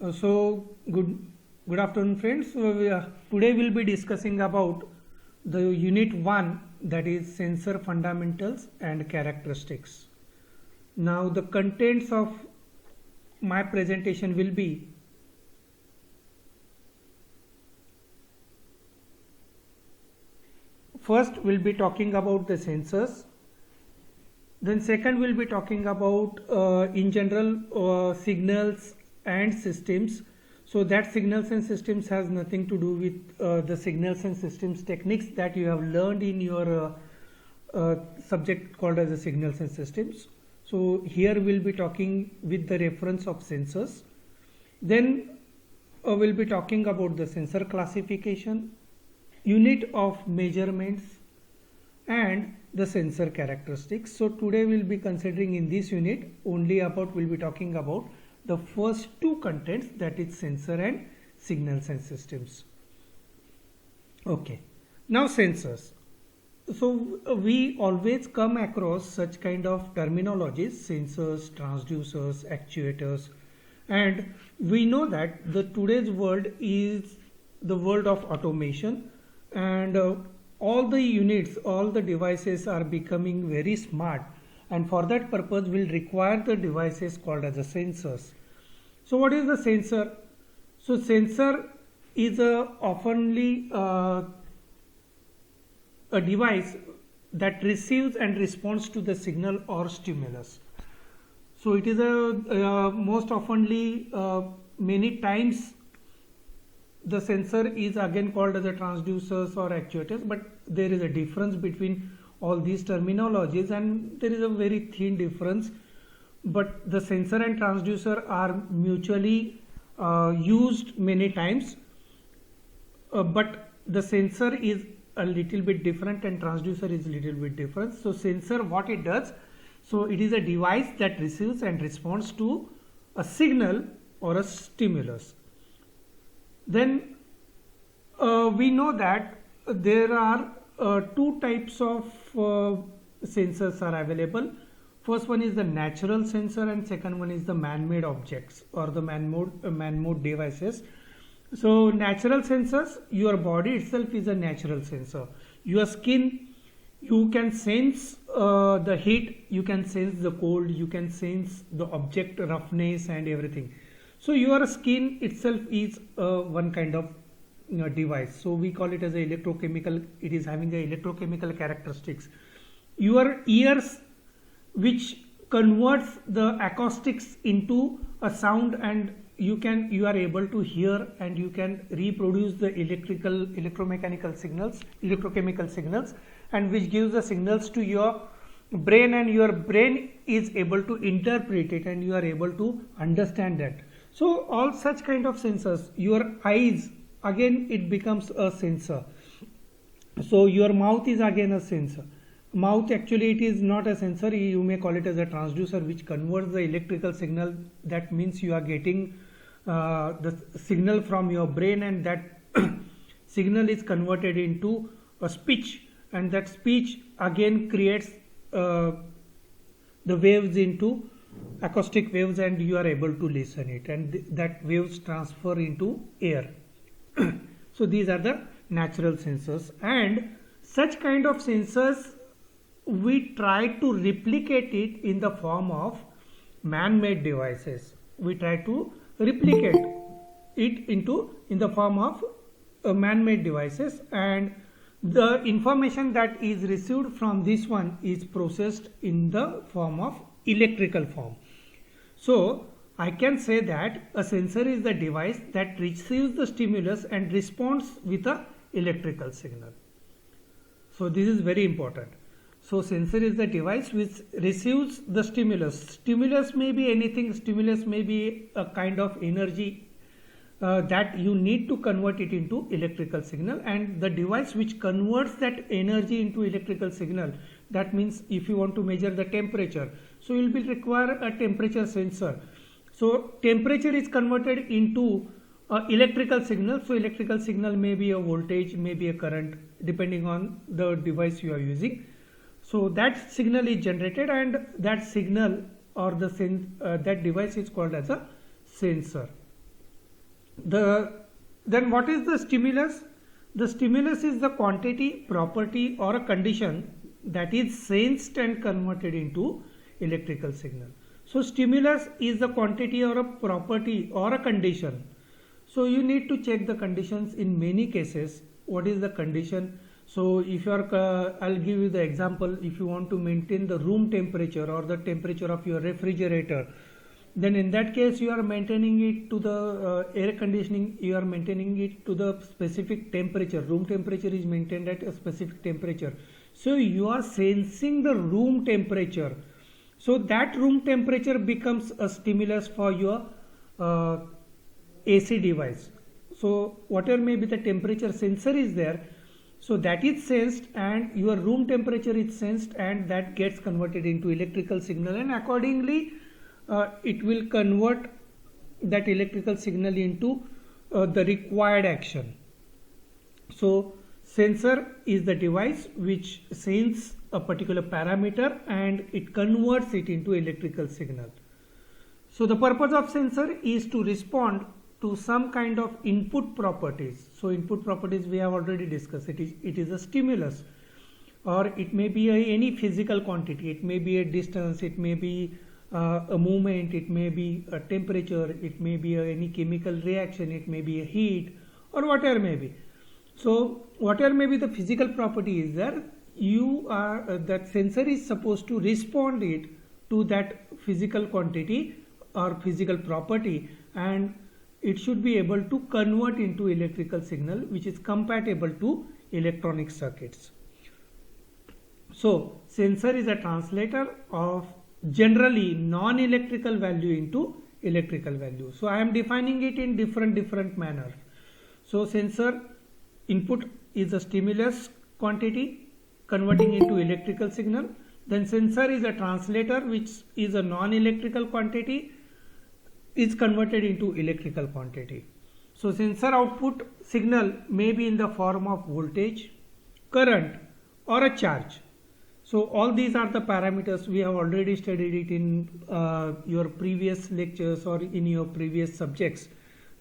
Good afternoon, friends. Today we'll be discussing about the unit 1, that is sensor fundamentals and characteristics. Now the contents of my presentation will be: first we'll be talking about the sensors, then second we'll be talking about in general signals and systems. So that signals and systems has nothing to do with the signals and systems techniques that you have learned in your subject called as the signals and systems. So here we'll be talking with the reference of sensors. Then we'll be talking about the sensor classification, unit of measurements, and the sensor characteristics. So today we'll be considering in this unit only about, we'll be talking about the first two contents, that is sensor and signals and systems. Okay, now sensors. So we always come across such kind of terminologies: sensors, transducers, actuators, and we know that the today's world is the world of automation, and all the units, all the devices are becoming very smart, and for that purpose will require the devices called as the sensors. So what is the sensor? So sensor is oftenly a device that receives and responds to the signal or stimulus. So it is most oftenly many times the sensor is again called as a transducers or actuators, but there is a difference between all these terminologies, and there is a very thin difference. But the sensor and transducer are mutually used many times, but the sensor is a little bit different and transducer is a little bit different. So sensor, what it does, so it is a device that receives and responds to a signal or a stimulus. Then we know that there are two types of sensors are available. First one is the natural sensor, and second one is the man-made objects or the man-made devices. So natural sensors, your body itself is a natural sensor. Your skin, you can sense the heat, you can sense the cold, you can sense the object roughness and everything. So your skin itself is one kind of device. So we call it as a electrochemical. It is having a electrochemical characteristics. Your ears, which converts the acoustics into a sound, and you are able to hear and you can reproduce the electromechanical signals, electrochemical signals, and which gives the signals to your brain, and your brain is able to interpret it and you are able to understand that. So all such kind of sensors. Your eyes, again it becomes a sensor. So your mouth is again a sensor. Mouth, actually it is not a sensor, you may call it as a transducer, which converts the electrical signal. That means you are getting the signal from your brain, and that signal is converted into a speech, and that speech again creates the waves into acoustic waves, and you are able to listen it, and that waves transfer into air. So these are the natural sensors, and such kind of sensors we try to replicate it in the form of man-made devices. We try to replicate it in the form of man-made devices, and the information that is received from this one is processed in the form of electrical form. So I can say that a sensor is the device that receives the stimulus and responds with a electrical signal. So this is very important. So sensor is the device which receives the stimulus. Stimulus may be anything. Stimulus may be a kind of energy that you need to convert it into electrical signal, and the device which converts that energy into electrical signal, that means if you want to measure the temperature, so you will require a temperature sensor. So temperature is converted into electrical signal. So electrical signal may be a voltage, may be a current, depending on the device you are using. So that signal is generated, and that signal or that device is called as a sensor. Then what is the stimulus? The stimulus is the quantity, property or a condition that is sensed and converted into electrical signal. So stimulus is the quantity or a property or a condition. So you need to check the conditions in many cases. What is the condition? So if you are, I'll give you the example. If you want to maintain the room temperature or the temperature of your refrigerator, then in that case you are maintaining it to the air conditioning, you are maintaining it to the specific temperature. Room temperature is maintained at a specific temperature. So you are sensing the room temperature. So that room temperature becomes a stimulus for your AC device. So whatever may be the temperature sensor is there, so that is sensed and your room temperature is sensed and that gets converted into electrical signal, and accordingly it will convert that electrical signal into the required action. So sensor is the device which senses a particular parameter and it converts it into electrical signal. So the purpose of sensor is to respond to some kind of input properties. So input properties we have already discussed. It is a stimulus, or it may be any physical quantity. It may be a distance, it may be a movement, it may be a temperature, it may be any chemical reaction, it may be a heat, or whatever may be. So whatever may be the physical property is there, that sensor is supposed to respond it to that physical quantity or physical property, and it should be able to convert into electrical signal which is compatible to electronic circuits. So sensor is a translator of generally non-electrical value into electrical value. So I am defining it in different manner. So sensor input is a stimulus quantity converting into electrical signal. Then sensor is a translator, which is a non-electrical quantity is converted into electrical quantity. So sensor output signal may be in the form of voltage, current or a charge. So all these are the parameters. We have already studied it in your previous lectures or in your previous subjects,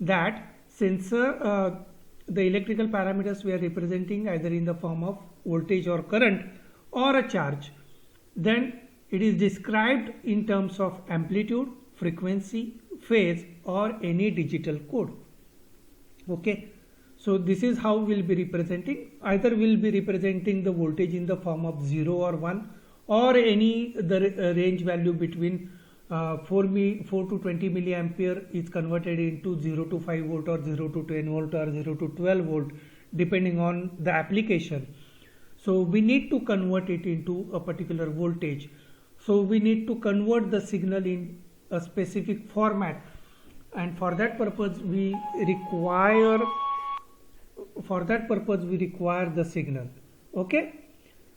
that sensor, the electrical parameters we are representing either in the form of voltage or current or a charge. Then it is described in terms of amplitude, frequency, phase or any digital code. Okay. So this is how we'll be representing. Either we'll be representing the voltage in the form of 0 or 1, or any the range value between 4 to 20 milliampere is converted into 0 to 5 volt or 0 to 10 volt or 0 to 12 volt depending on the application. So we need to convert it into a particular voltage. So we need to convert the signal in a specific format, and for that purpose we require the signal. Okay.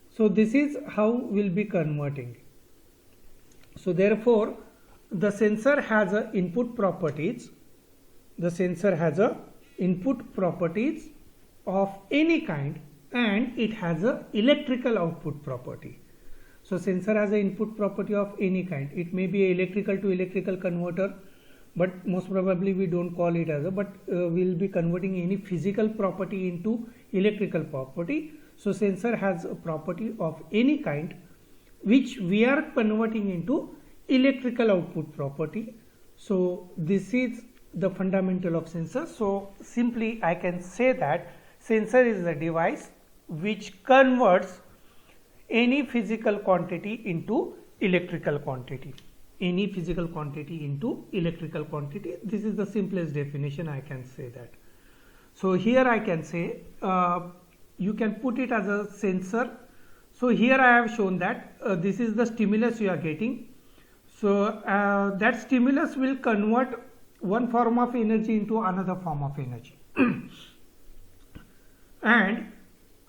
So this is how we'll be converting. So therefore the sensor has a input properties. The sensor has a input properties of any kind, and it has a electrical output property. So sensor has an input property of any kind. It may be a electrical to electrical converter, but most probably we don't call it as a, but we'll be converting any physical property into electrical property. So sensor has a property of any kind which we are converting into electrical output property. So this is the fundamental of sensor. So simply I can say that sensor is a device which converts any physical quantity into electrical quantity. Any physical quantity into electrical quantity. This is the simplest definition I can say that. So here I can say you can put it as a sensor. So here I have shown that this is the stimulus you are getting. So that stimulus will convert one form of energy into another form of energy. And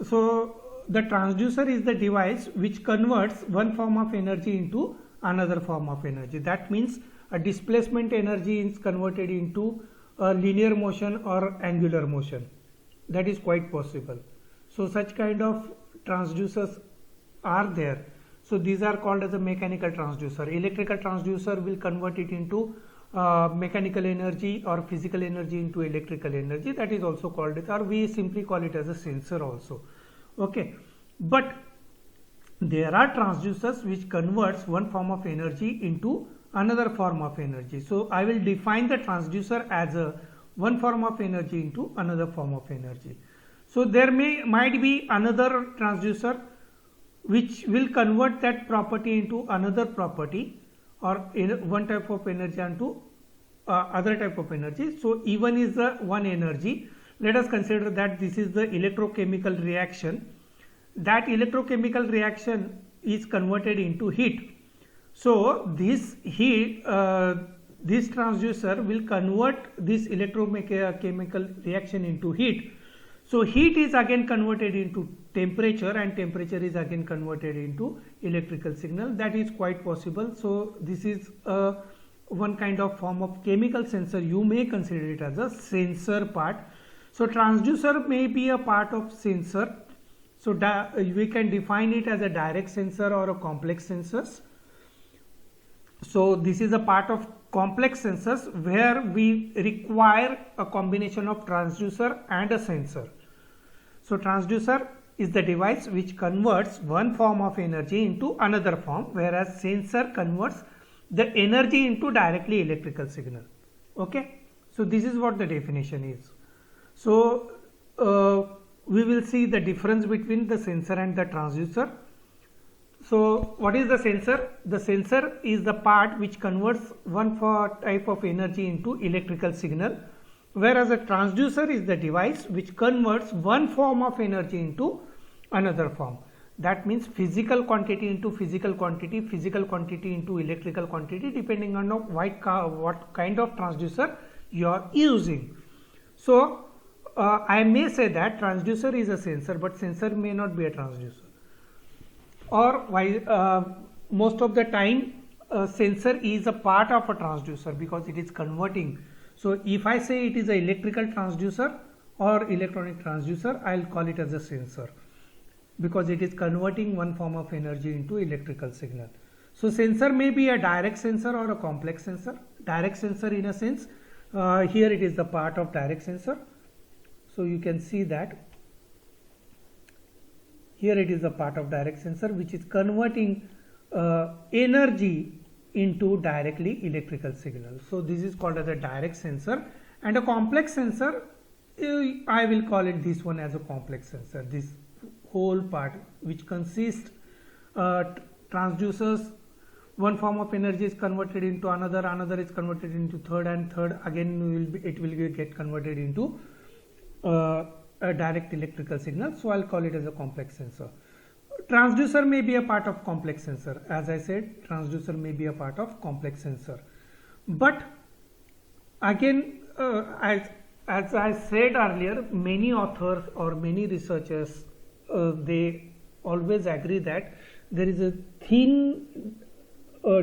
so the transducer is the device which converts one form of energy into another form of energy. That means a displacement energy is converted into a linear motion or angular motion. That is quite possible. So such kind of transducers are there. So these are called as a mechanical transducer. Electrical transducer will convert it into mechanical energy or physical energy into electrical energy. That is also called it, or we simply call it as a sensor also. Okay, but there are transducers which converts one form of energy into another form of energy. So I will define the transducer as a one form of energy into another form of energy. So there might be another transducer which will convert that property into another property, or one type of energy into other type of energy. So E1 is the one energy. Let us consider that this is the electrochemical reaction. That electrochemical reaction is converted into heat. So this heat, this transducer will convert this electrochemical reaction into heat. So heat is again converted into temperature, and temperature is again converted into electrical signal. That is quite possible. So this is one kind of form of chemical sensor. You may consider it as a sensor part. So transducer may be a part of sensor. So we can define it as a direct sensor or a complex sensors. So this is a part of complex sensors where we require a combination of transducer and a sensor. So transducer is the device which converts one form of energy into another form, whereas sensor converts the energy into directly electrical signal. Okay, so this is what the definition is. So we will see the difference between the sensor and the transducer. So what is the sensor? The sensor is the part which converts one type of energy into electrical signal, whereas a transducer is the device which converts one form of energy into another form. That means physical quantity into physical quantity into electrical quantity, depending on what kind of transducer you are using. So I may say that transducer is a sensor, but sensor may not be a transducer. Or why most of the time sensor is a part of a transducer because it is converting. So if I say it is an electrical transducer or electronic transducer, I will call it as a sensor because it is converting one form of energy into electrical signal. So sensor may be a direct sensor or a complex sensor. Direct sensor in a sense, here it is the part of direct sensor. So you can see that here it is a part of direct sensor which is converting energy into directly electrical signal. So this is called as a direct sensor, and a complex sensor, I will call it this one as a complex sensor. This whole part which consists transducers, one form of energy is converted into another is converted into third, and third again it will get converted into a direct electrical signal. So I'll call it as a complex sensor. Transducer may be a part of complex sensor. As I said, transducer may be a part of complex sensor. But again, as I said earlier, many authors or many researchers, they always agree that there is a thin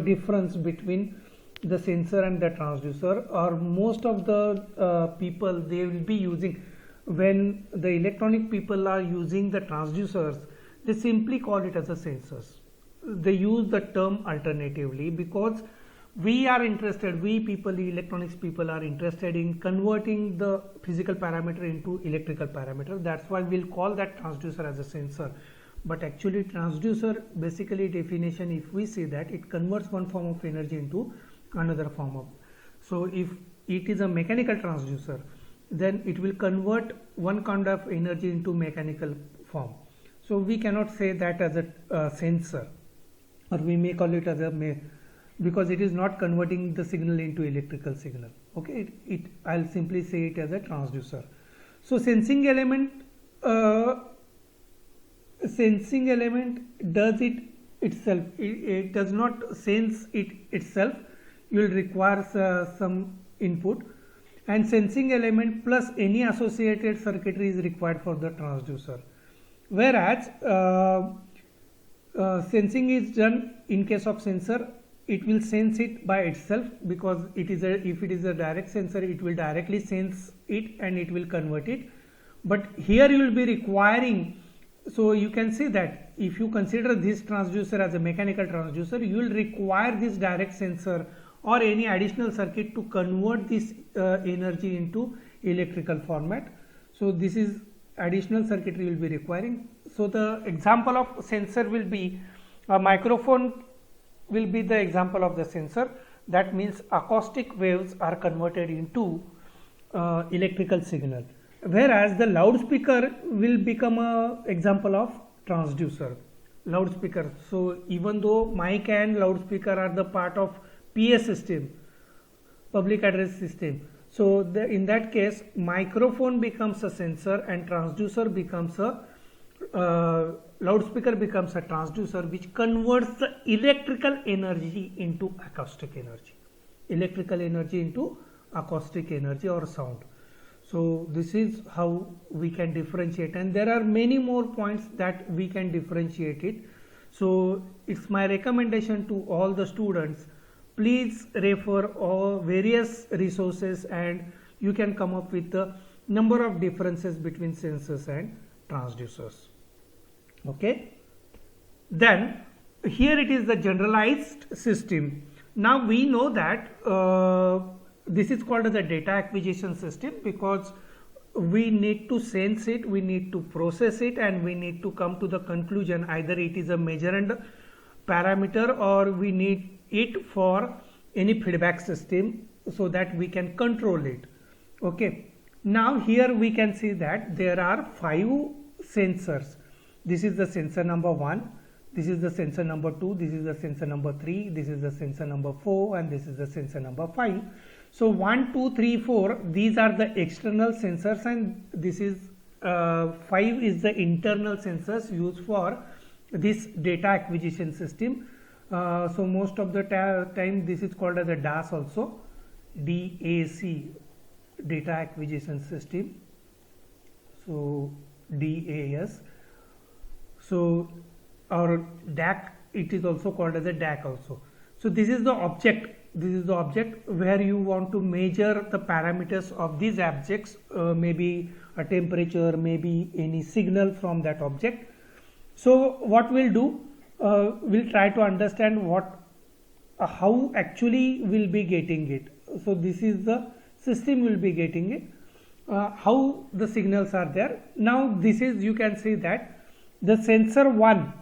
difference between the sensor and the transducer, or most of the people, they will be using, when the electronic people are using the transducers, they simply call it as a sensors. They use the term alternatively because we are interested, we people, the electronics people are interested in converting the physical parameter into electrical parameter. That's why we'll call that transducer as a sensor. But actually transducer, basically definition, if we see that it converts one form of energy into another form of. So if it is a mechanical transducer, then it will convert one kind of energy into mechanical form. So we cannot say that as a sensor, or we may call it as a because it is not converting the signal into electrical signal. Okay, I'll simply say it as a transducer. So sensing element does it itself. It does not sense it itself. You will require some input, and sensing element plus any associated circuitry is required for the transducer. Whereas sensing is done in case of sensor, it will sense it by itself because it is if it is a direct sensor, it will directly sense it and it will convert it. But here you will be requiring, so you can see that if you consider this transducer as a mechanical transducer, you will require this direct sensor or any additional circuit to convert this energy into electrical format. So this is additional circuitry will be requiring. So the example of sensor will be a microphone will be the example of the sensor. That means acoustic waves are converted into electrical signal, whereas the loudspeaker will become a example of transducer. Loudspeaker, so even though mic and loudspeaker are the part of PA system, public address system, so in that case microphone becomes a sensor and transducer becomes a loudspeaker becomes a transducer, which converts the electrical energy into acoustic energy, electrical energy into acoustic energy or sound. So this is how we can differentiate, and there are many more points that we can differentiate it. So it's my recommendation to all the students, please refer all various resources and you can come up with the number of differences between sensors and transducers. Okay, then here it is the generalized system. Now we know that this is called as a data acquisition system because we need to sense it, we need to process it, and we need to come to the conclusion either it is a measured parameter or we need it for any feedback system so that we can control it. Okay, now here we can see that there are 5 sensors. This is the sensor number 1, this is the sensor number 2, this is the sensor number 3, this is the sensor number 4, and this is the sensor number 5. So 1, 2, 3, 4, these are the external sensors, and this is 5 is the internal sensors used for this data acquisition system. So most of the time this is called as a DAS also, DAC, data acquisition system. So DAS. So or DAC, it is also called as a DAC also. So this is the object. This is the object where you want to measure the parameters of these objects, maybe a temperature, maybe any signal from that object. So what we'll do, we'll try to understand what how actually we'll be getting it. So this is the system will be getting it, how the signals are there. Now this is, you can see that the sensor 1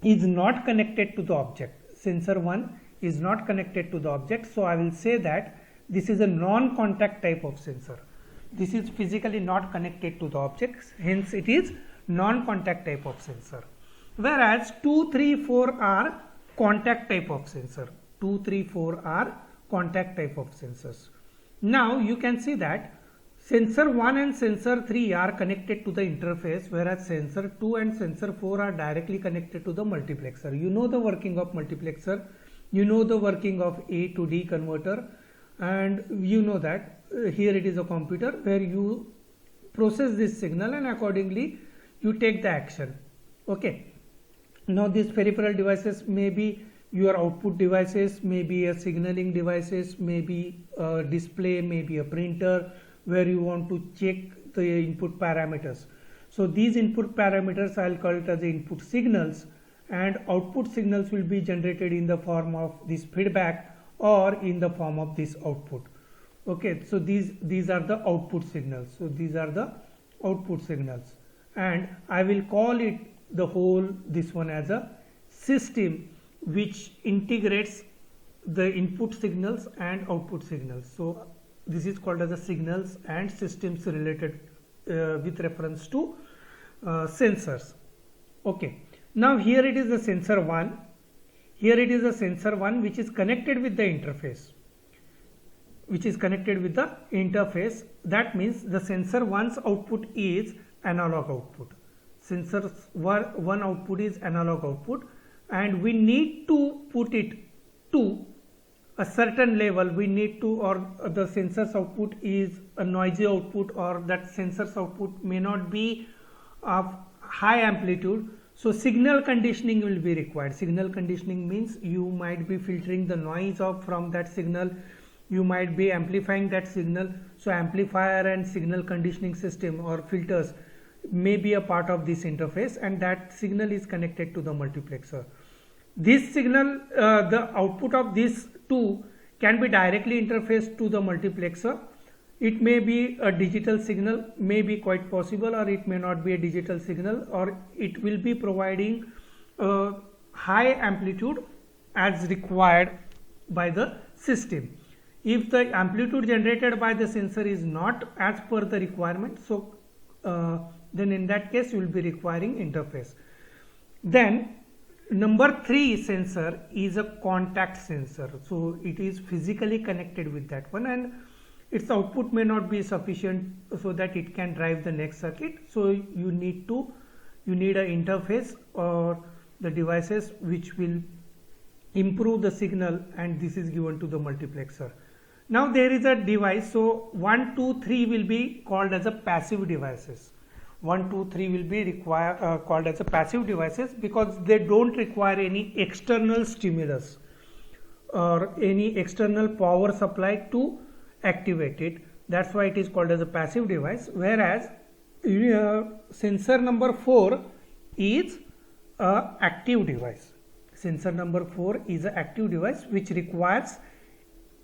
is not connected to the object. Sensor 1 is not connected to the object. So I will say that this is a non-contact type of sensor. This is physically not connected to the objects, hence it is non-contact type of sensor. Whereas 2, 3, 4 are contact type of sensor. 2, 3, 4 are contact type of sensors. Now you can see that sensor 1 and sensor 3 are connected to the interface, whereas sensor 2 and sensor 4 are directly connected to the multiplexer. You know the working of multiplexer, you know the working of A to D converter, and you know that here it is a computer where you process this signal and accordingly you take the action. Okay. Now these peripheral devices may be your output devices, maybe a signaling devices, maybe a display, maybe a printer, where you want to check the input parameters. So these input parameters I'll call it as the input signals, and output signals will be generated in the form of this feedback or in the form of this output. Okay, so these are the output signals. So these are the output signals, and I will call it the whole this one as a system which integrates the input signals and output signals. So this is called as the signals and systems related with reference to sensors. Okay, now here it is the sensor 1. Here it is the sensor 1 which is connected with the interface. That means the sensor 1's output is analog output. Sensor 1 output is analog output, and we need to put it to a certain level. We need to, or the sensor's output is a noisy output, or that sensor's output may not be of high amplitude. So signal conditioning will be required. Signal conditioning means you might be filtering the noise off from that signal, you might be amplifying that signal. So amplifier and signal conditioning system or filters may be a part of this interface, and that signal is connected to the multiplexer. This signal, the output of these two can be directly interfaced to the multiplexer. It may be a digital signal, may be quite possible, or it may not be a digital signal, or it will be providing a high amplitude as required by the system. If the amplitude generated by the sensor is not as per the requirement, so then in that case you will be requiring interface. Then number 3 sensor is a contact sensor. So it is physically connected with that one, and its output may not be sufficient so that it can drive the next circuit. So you need an interface or the devices which will improve the signal, and this is given to the multiplexer. Now there is a device, so 1, 2, 3 will be called as a passive devices. 1, 2, 3 will be called as a passive devices because they don't require any external stimulus or any external power supply to activate it. That's why it is called as a passive device. Whereas sensor number 4 is a active device. Sensor number 4 is an active device which requires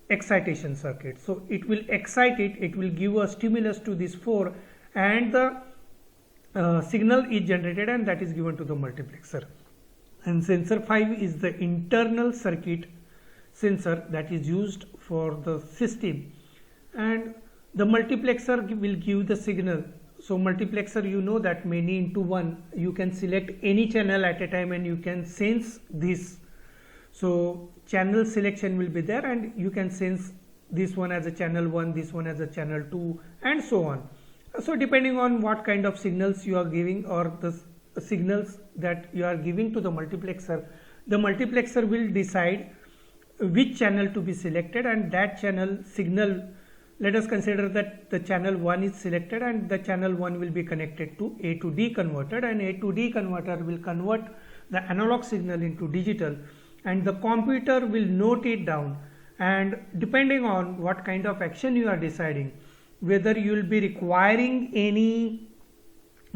excitation circuit. So it will excite it, it will give a stimulus to this 4, and the signal is generated, and that is given to the multiplexer. And sensor 5 is the internal circuit sensor that is used for the system, and the multiplexer will give the signal. So multiplexer, you know that many into one, you can select any channel at a time and you can sense this. So channel selection will be there, and you can sense this one as a channel 1, this one as a channel 2, and so on. So depending on what kind of signals you are giving or the signals that you are giving to the multiplexer will decide which channel to be selected, and that channel signal, let us consider that the channel 1 is selected and the channel 1 will be connected to A to D converter, and A to D converter will convert the analog signal into digital, and the computer will note it down, and depending on what kind of action you are deciding, whether you will be requiring any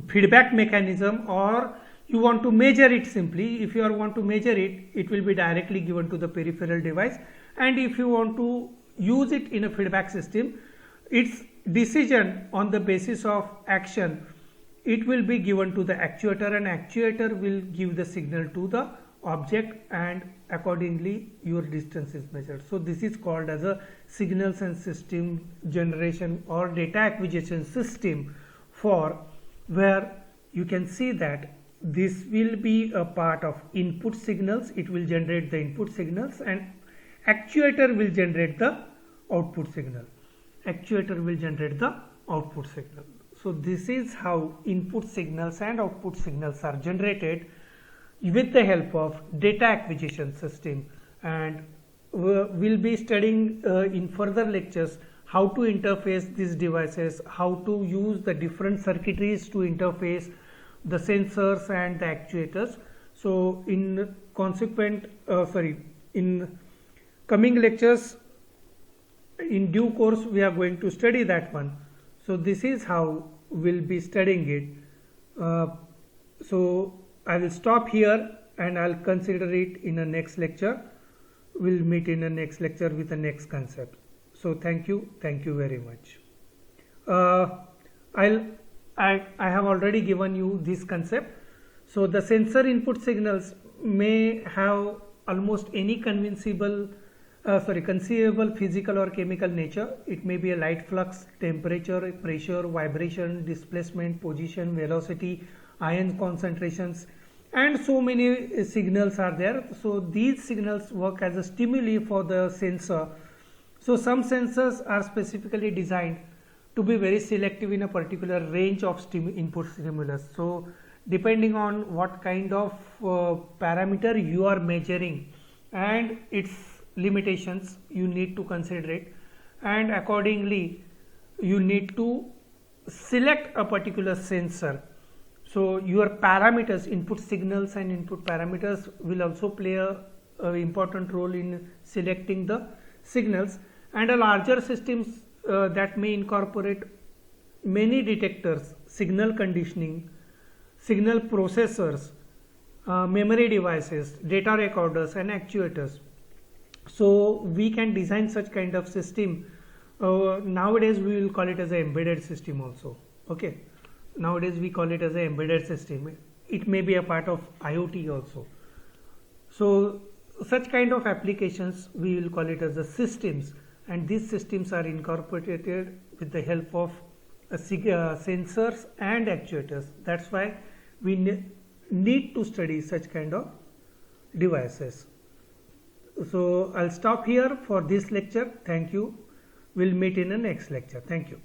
feedback mechanism or you want to measure it simply. If you want to measure it, it will be directly given to the peripheral device, and if you want to use it in a feedback system, its decision on the basis of action, it will be given to the actuator, and actuator will give the signal to the object, and accordingly your distance is measured. So this is called as a signals and system generation or data acquisition system, for where you can see that this will be a part of input signals. It will generate the input signals, and actuator will generate the output signal. Actuator will generate the output signal. So this is how input signals and output signals are generated with the help of data acquisition system, and we'll be studying in further lectures how to interface these devices, how to use the different circuitries to interface the sensors and the actuators. So in in coming lectures, in due course we are going to study that one. So this is how we'll be studying it. So I will stop here and I'll consider it in a next lecture. We'll meet in a next lecture with the next concept. So thank you very much. I have already given you this concept. So the sensor input signals may have almost any conceivable physical or chemical nature. It may be a light flux, temperature, pressure, vibration, displacement, position, velocity, ion concentrations, and so many signals are there. So these signals work as a stimuli for the sensor. So some sensors are specifically designed to be very selective in a particular range of input stimulus. So depending on what kind of parameter you are measuring and its limitations, you need to consider it, and accordingly you need to select a particular sensor. So your parameters, input signals and input parameters will also play a important role in selecting the signals, and a larger systems that may incorporate many detectors, signal conditioning, signal processors, memory devices, data recorders and actuators. So we can design such kind of system. Nowadays we will call it as an embedded system also. Okay, nowadays we call it as an embedded system. It may be a part of IoT also. So such kind of applications we will call it as the systems, and these systems are incorporated with the help of sensors and actuators. That's why we need to study such kind of devices. So I'll stop here for this lecture. Thank you. We'll meet in the next lecture. Thank you.